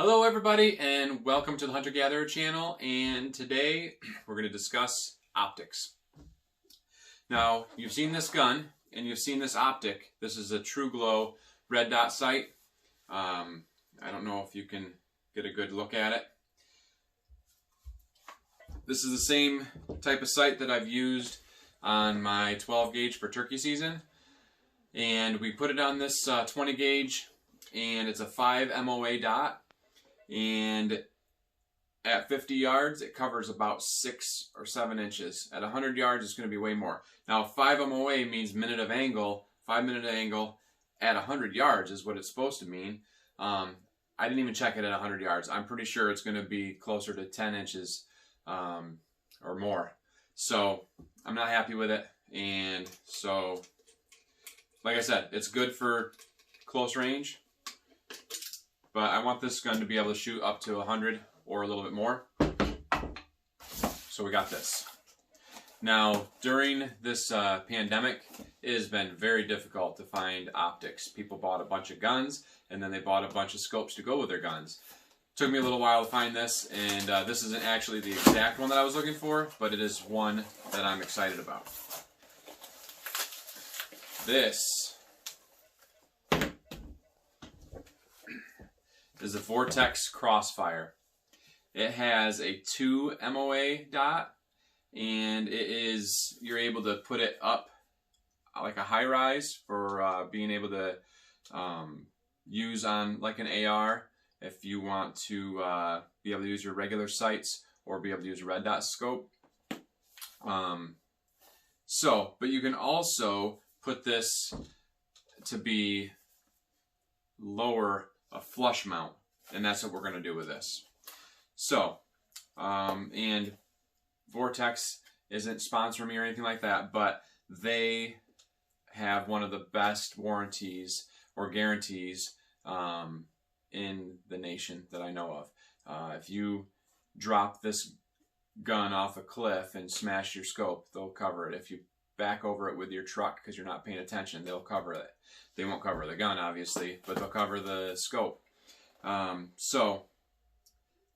Hello everybody and welcome to the Hunter Gatherer channel, and today we're going to discuss optics. Now you've seen this gun and you've seen this optic. This is a TruGlo red dot sight. I don't know if you can get a good look at it. This is the same type of sight that I've used on my 12 gauge for turkey season, and we put it on this 20 gauge, and it's a 5 MOA dot. And at 50 yards, it covers about 6 or 7 inches. At 100 yards, it's going to be way more. Now, 5 MOA means minute of angle. 5 minute angle at 100 yards is what it's supposed to mean. I didn't even check it at 100 yards. I'm pretty sure it's going to be closer to 10 inches or more. So I'm not happy with it. And so, like I said, it's good for close range. But I want this gun to be able to shoot up to 100 or a little bit more. So we got this. Now, during this pandemic, it has been very difficult to find optics. People bought a bunch of guns, and then they bought a bunch of scopes to go with their guns. Took me a little while to find this, and this isn't actually the exact one that I was looking for, but it is one that I'm excited about. This is a Vortex Crossfire. It has a 2 MOA dot, and you're able to put it up like a high rise for being able to use on like an AR if you want to be able to use your regular sights or be able to use a red dot scope. But you can also put this to be lower, a flush mount, and that's what we're going to do with this. So, and Vortex isn't sponsoring me or anything like that, but they have one of the best warranties or guarantees in the nation that I know of. If you drop this gun off a cliff and smash your scope, they'll cover it. If you back over it with your truck because you're not paying attention, they'll cover it. They won't cover the gun, obviously, but they'll cover the scope. So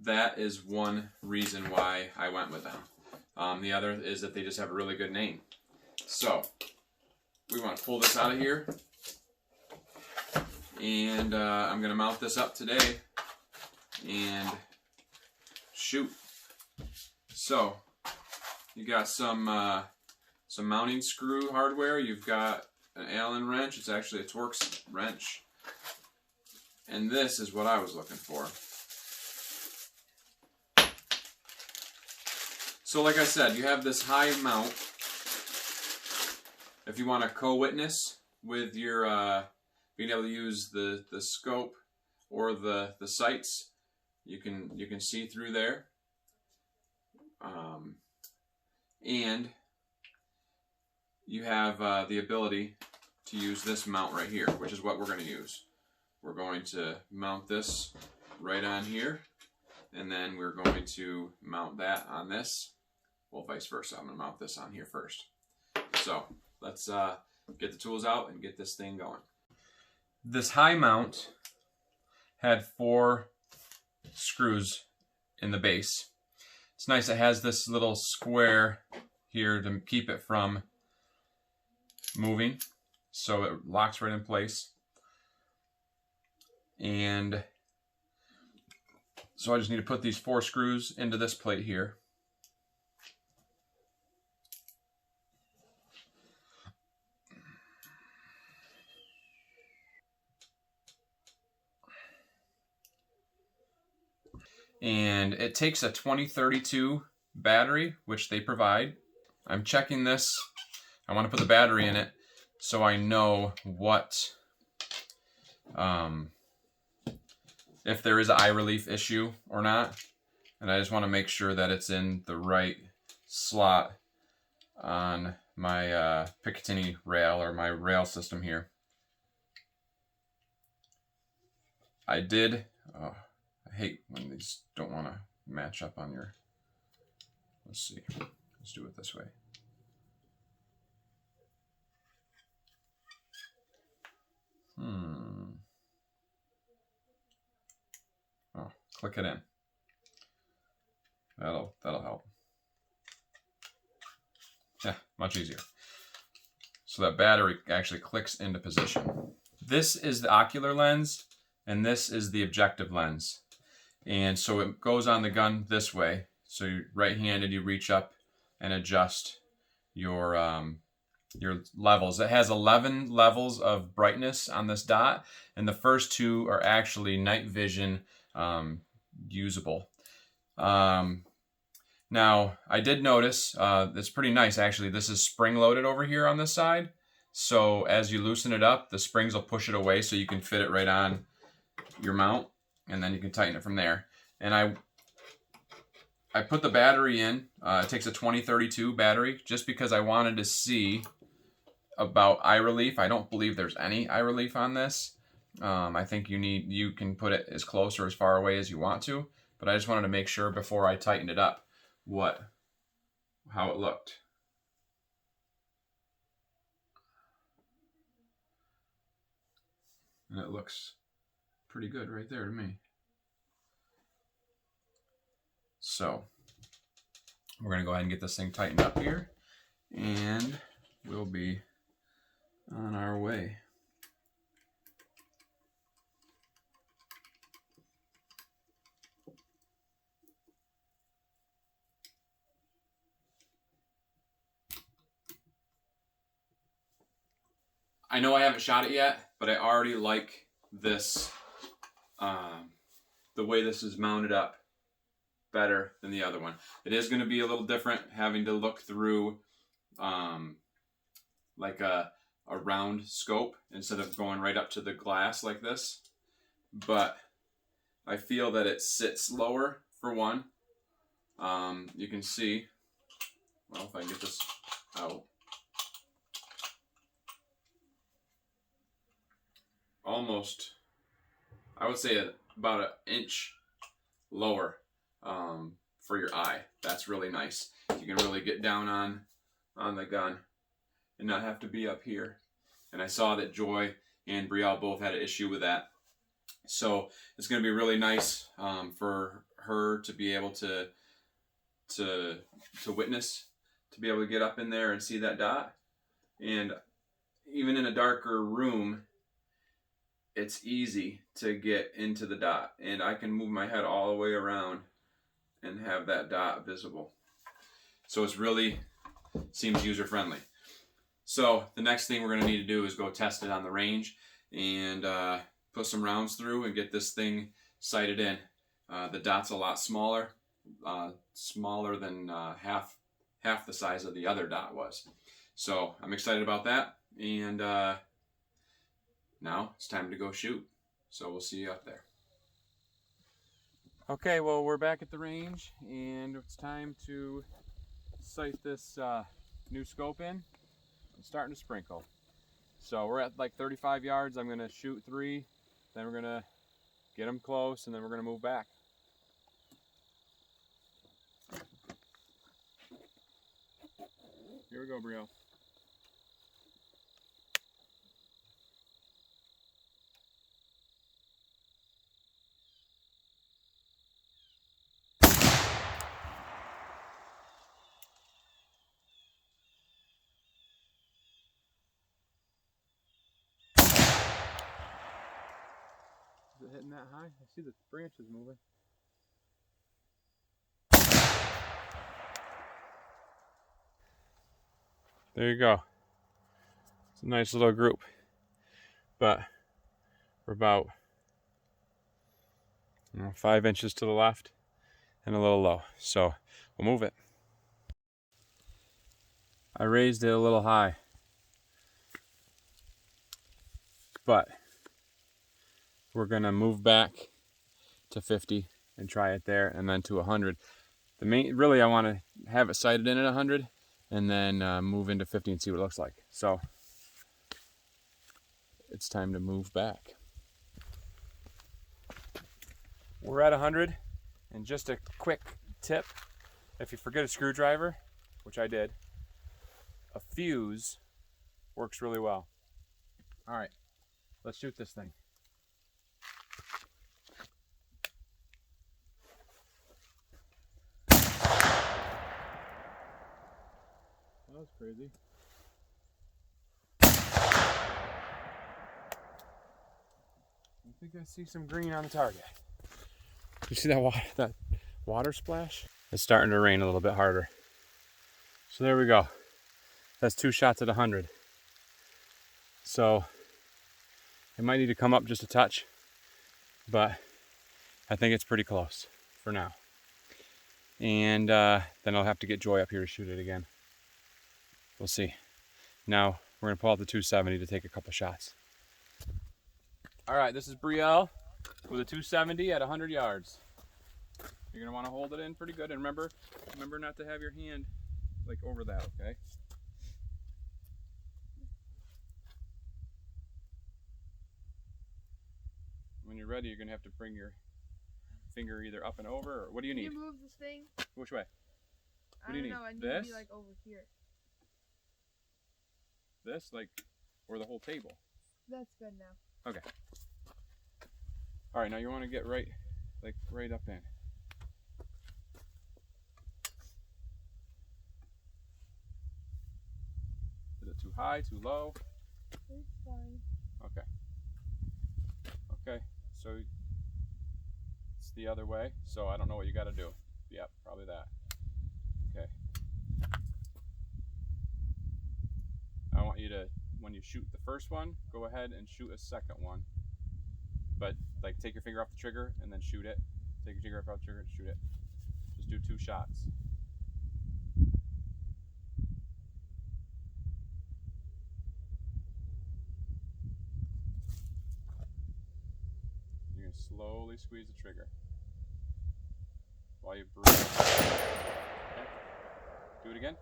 that is one reason why I went with them. The other is that they just have a really good name. So we want to pull this out of here, and I'm going to mount this up today and shoot. So you got some mounting screw hardware. You've got an Allen wrench. It's actually a Torx wrench. And this is what I was looking for. So like I said, you have this high mount. If you want to co-witness with your being able to use the scope or the sights, you can see through there. And you have the ability to use this mount right here, which is what we're going to use. We're going to mount this right on here, and then we're going to mount that on this. Well, vice versa. I'm going to mount this on here first. So let's get the tools out and get this thing going. This high mount had 4 screws in the base. It's nice. It has this little square here to keep it from moving, so it locks right in place. And so I just need to put these 4 screws into this plate here. And it takes a 2032 battery, which they provide. I'm checking this. I want to put the battery in it so I know what if there is an eye relief issue or not, and I just want to make sure that it's in the right slot on my Picatinny rail, or my rail system here. I did, I hate when these don't want to match up on your, let's see, let's do it this way. Oh, click it in. That'll help. Yeah, much easier. So that battery actually clicks into position. This is the ocular lens, and this is the objective lens. And so it goes on the gun this way. So you're right-handed, you reach up and adjust your levels. It has 11 levels of brightness on this dot, and the first 2 are actually night vision usable. Now, I did notice, it's pretty nice actually, this is spring-loaded over here on this side. So as you loosen it up, the springs will push it away so you can fit it right on your mount, and then you can tighten it from there. And I put the battery in. It takes a 2032 battery just because I wanted to see about eye relief. I don't believe there's any eye relief on this. I think you can put it as close or as far away as you want to, but I just wanted to make sure before I tightened it up how it looked. And it looks pretty good right there to me. So we're going to go ahead and get this thing tightened up here, and we'll be on our way. I know I haven't shot it yet, but I already like this, the way this is mounted up better than the other one. It is going to be a little different having to look through like a round scope instead of going right up to the glass like this. But I feel that it sits lower for one. You can see, well, if I can get this out, almost, I would say about an inch lower for your eye. That's really nice. You can really get down on the gun and not have to be up here. And I saw that Joy and Brielle both had an issue with that. So it's going to be really nice for her to be able to witness, to be able to get up in there and see that dot. And even in a darker room, it's easy to get into the dot, and I can move my head all the way around and have that dot visible. So it's really seems user-friendly. So the next thing we're going to need to do is go test it on the range and put some rounds through and get this thing sighted in. The dot's a lot smaller, smaller than half the size of the other dot was. So I'm excited about that, and now it's time to go shoot. So we'll see you up there. Okay, well, we're back at the range, and it's time to sight this new scope in. I'm starting to sprinkle. So we're at like 35 yards. I'm going to shoot 3, then we're going to get them close, and then we're going to move back. Here we go, Brielle. Is it hitting that high? I see the branches moving. There you go. It's a nice little group. But we're about 5 inches to the left and a little low. So we'll move it. I raised it a little high, but we're gonna move back to 50 and try it there, and then to 100. Really I want to have it sighted in at 100 and then move into 50 and see what it looks like. So it's time to move back. We're at 100, and just a quick tip: if you forget a screwdriver, which I did, a fuse works really well. All right, let's shoot this thing. was crazy. I think I see some green on the target. You see that water splash? It's starting to rain a little bit harder. So there we go. That's 2 shots at 100. So it might need to come up just a touch, but I think it's pretty close for now. And then I'll have to get Joy up here to shoot it again. We'll see. Now we're gonna pull out the 270 to take a couple shots. All right, this is Brielle with a 270 at 100 yards. You're gonna wanna hold it in pretty good, and remember not to have your hand like over that, okay? When you're ready, you're gonna have to bring your finger either up and over, or what do you need? Can you move this thing? Which way? What do you need? I need This? to be like over here. This, like, or the whole table? That's good now. Okay. All right, now you want to get right up in. Is it too high, too low? It's fine. Okay. Okay, so it's the other way, so I don't know what you got to do. Yep, probably that. Okay. I want you to, when you shoot the first one, go ahead and shoot a second one. But like take your finger off the trigger and then shoot it. Take your finger off the trigger and shoot it. Just do 2 shots. You're going to slowly squeeze the trigger while you breathe. Okay. Do it again.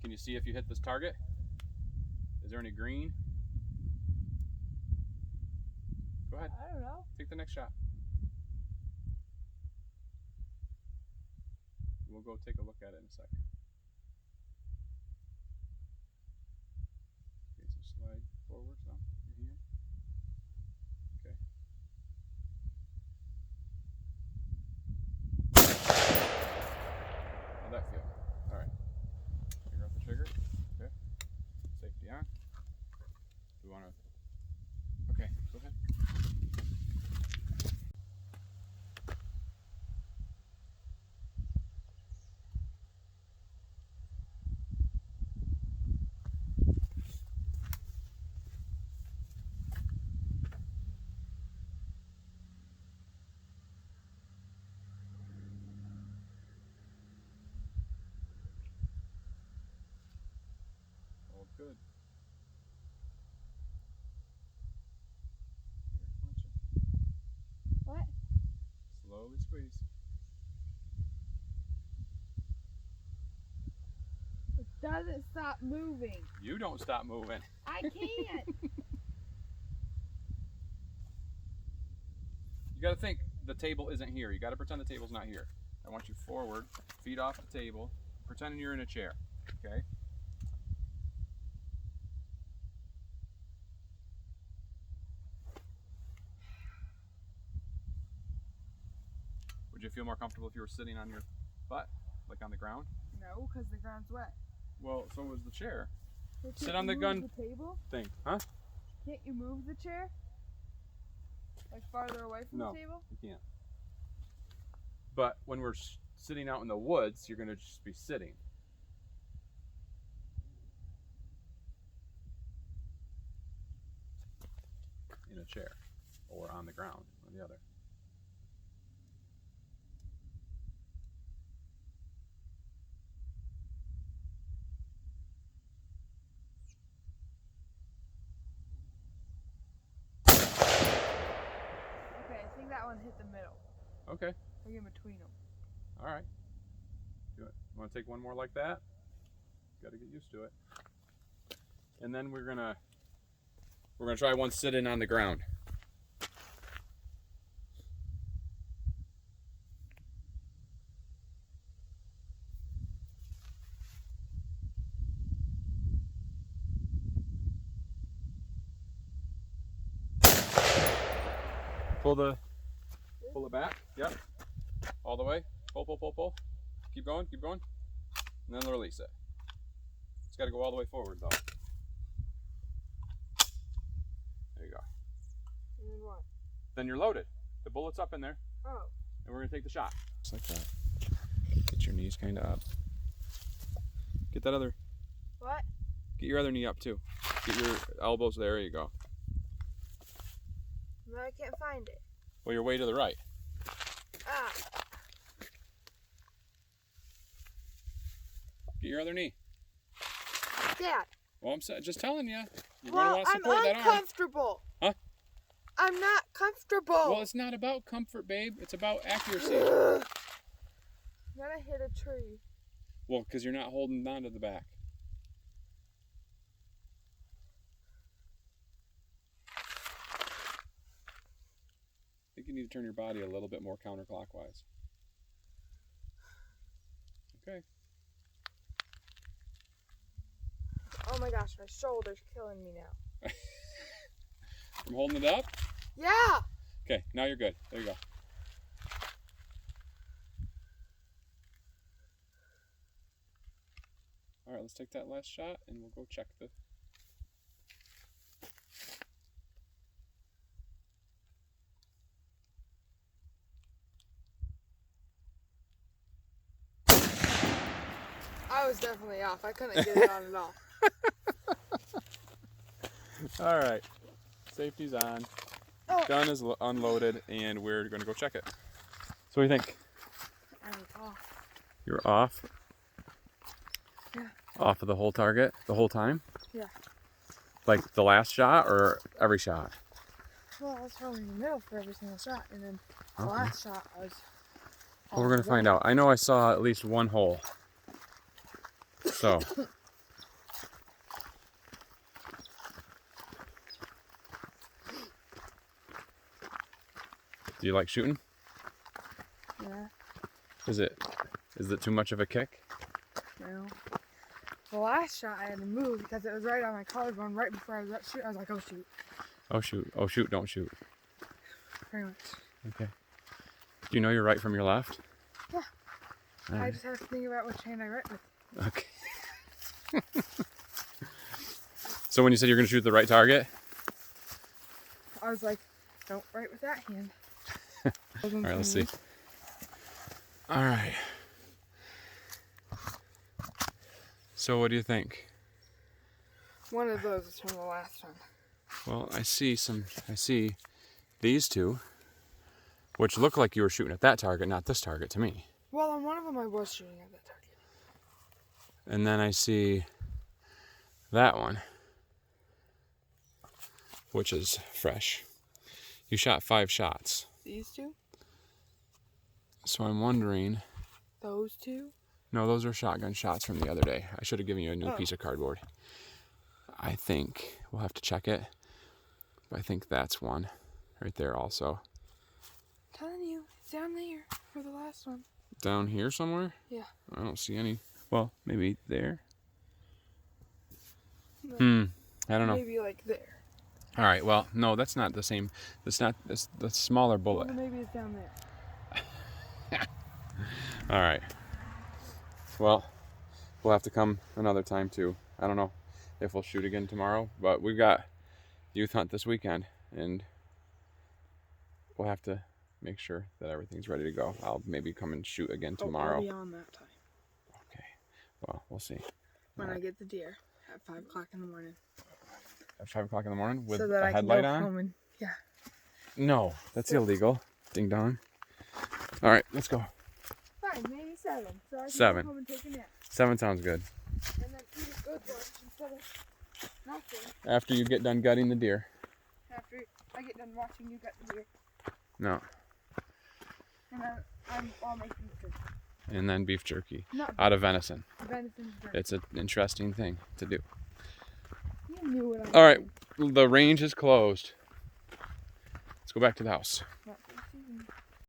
Can you see if you hit this target? Is there any green? Go ahead. I don't know. Take the next shot. We'll go take a look at it in a second. Okay, so slide forward some, your hand. Okay. How'd that feel? All right. Finger off the trigger. Okay. Safety on. We want to. Okay, go ahead. All good. What? Slowly squeeze. It doesn't stop moving. You don't stop moving. I can't. You got to think the table isn't here. You got to pretend the table's not here. I want you forward, feet off the table, pretending you're in a chair. Okay? Would you feel more comfortable if you were sitting on your butt, like on the ground? No, because the ground's wet. Well, so was the chair. So Sit on the gun the table? thing, huh? Can't you move the chair? Like farther away from No, the table? you can't. But when we're sitting out in the woods, you're going to just be sitting. In a chair or on the ground on the other. Okay, I think that one hit the middle. Okay. Like in between them. All right. Do it. Want to take one more like that? Got to get used to it. And then we're gonna try one sitting on the ground. Pull it back. Yep. All the way. Pull. Keep going. And then release it. It's got to go all the way forward, though. There you go. And then what? Then you're loaded. The bullet's up in there. Oh. And we're going to take the shot. Just like that. Get your knees kind of up. Get that other... What? Get your other knee up, too. Get your elbows there. There you go. No, I can't find it. Well, you're way to the right. Ah. Get your other knee. Dad. Well, I'm just telling you. You're Well, going to want to I'm support that arm. uncomfortable. Huh? I'm not comfortable. Well, it's not about comfort, babe. It's about accuracy. Then I hit a tree. Well, because you're not holding on to the back. I think you need to turn your body a little bit more counterclockwise. Okay. Oh my gosh, my shoulder's killing me now. I'm holding it up? Yeah. Okay, now you're good. There you go. All right, let's take that last shot and we'll go check the... I was definitely off. I couldn't get it on at all. All right, safety's on. Oh. Gun is unloaded and we're gonna go check it. So what do you think? I was off. You're off? Yeah. Off of the whole target the whole time? Yeah. Like the last shot or every shot? Well, I was probably in the middle for every single shot, and then the Okay. last shot I was. Well, we're gonna find out. I know I saw at least one hole. So. Do you like shooting? Yeah. Is it too much of a kick? No. The last shot I had to move because it was right on my collarbone right before I was about to shoot. I was like, oh shoot. Oh shoot. Oh shoot, don't shoot. Pretty much. Okay. Do you know your right from your left? Yeah. All I right. just have to think about which hand I write with. Okay. So when you said you're going to shoot the right target? I was like, don't write with that hand. All right, let's see. All right. So what do you think? One of those is from the last one. Well, I see these two, which look like you were shooting at that target, not this target to me. Well, on one of them I was shooting at that target. And then I see that one, which is fresh. You shot 5 shots. These two? So I'm wondering... Those two? No, those are shotgun shots from the other day. I should have given you a new piece of cardboard. I think we'll have to check it. But I think that's one right there also. I'm telling you, it's down there for the last one. Down here somewhere? Yeah. I don't see any. Well, maybe there. No, I don't know. maybe like there. All right, well, no, that's not the same. That's not the smaller bullet. Well, maybe it's down there. All right. Well, we'll have to come another time too. I don't know if we'll shoot again tomorrow, but we've got youth hunt this weekend, and we'll have to make sure that everything's ready to go. I'll maybe come and shoot again tomorrow. I'll be on that time. Okay. Well, we'll see. When I get the deer at 5 o'clock in the morning. At 5 o'clock in the morning with so the that I can headlight go on? home and, yeah. No, that's illegal. Ding dong. All right, let's go. Fine, maybe 7. So I can 7. go home and take a nap. 7 sounds good. And then eat a good lunch instead of nothing. After you get done gutting the deer. After I get done watching you gut the deer. No. And I'll make beef jerky. And then beef jerky. Not Out of venison. venison jerky. It's an interesting thing to do. You knew what I was All right, doing. the range is closed. Let's go back to the house. What?